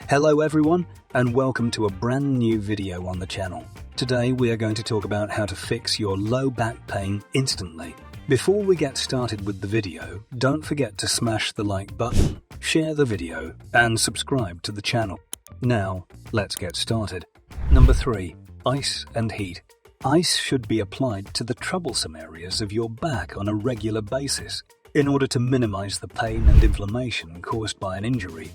Hello everyone, and welcome to a brand new video on the channel. Today we are going to talk about how to fix your low back pain instantly. Before we get started with the video, don't forget to smash the like button, share the video, and subscribe to the channel. Now, let's get started. Number 3. Ice and heat. Ice should be applied to the troublesome areas of your back on a regular basis in order to minimize the pain and inflammation caused by an injury.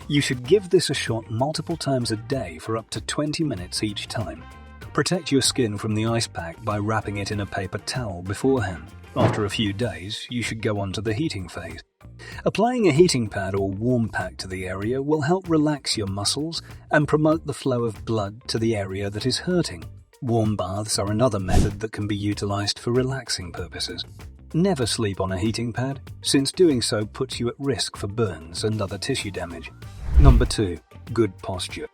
You should give this a shot multiple times a day for up to 20 minutes each time. Protect your skin from the ice pack by wrapping it in a paper towel beforehand. After a few days, you should go on to the heating phase. Applying a heating pad or warm pack to the area will help relax your muscles and promote the flow of blood to the area that is hurting. Warm baths are another method that can be utilized for relaxing purposes. Never sleep on a heating pad, since doing so puts you at risk for burns and other tissue damage. Number 2. Good posture.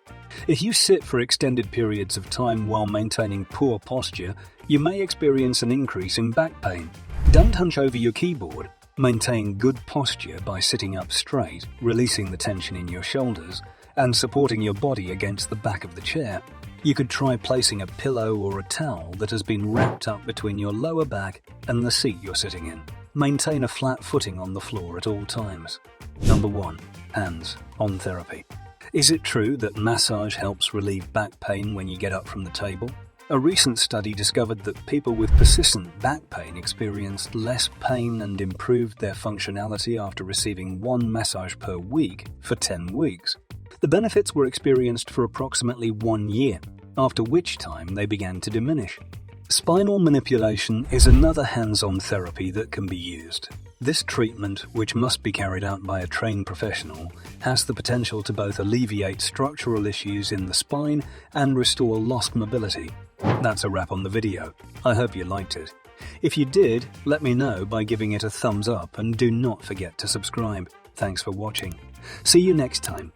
If you sit for extended periods of time while maintaining poor posture, you may experience an increase in back pain. Don't hunch over your keyboard. Maintain good posture by sitting up straight, releasing the tension in your shoulders, and supporting your body against the back of the chair. You could try placing a pillow or a towel that has been wrapped up between your lower back and the seat you're sitting in. Maintain a flat footing on the floor at all times. Number 1. Hands-on therapy. Is it true that massage helps relieve back pain when you get up from the table? A recent study discovered that people with persistent back pain experienced less pain and improved their functionality after receiving 1 massage per week for 10 weeks. The benefits were experienced for approximately 1 year, after which time they began to diminish. Spinal manipulation is another hands-on therapy that can be used. This treatment, which must be carried out by a trained professional, has the potential to both alleviate structural issues in the spine and restore lost mobility. That's a wrap on the video. I hope you liked it. If you did, let me know by giving it a thumbs up and do not forget to subscribe. Thanks for watching. See you next time.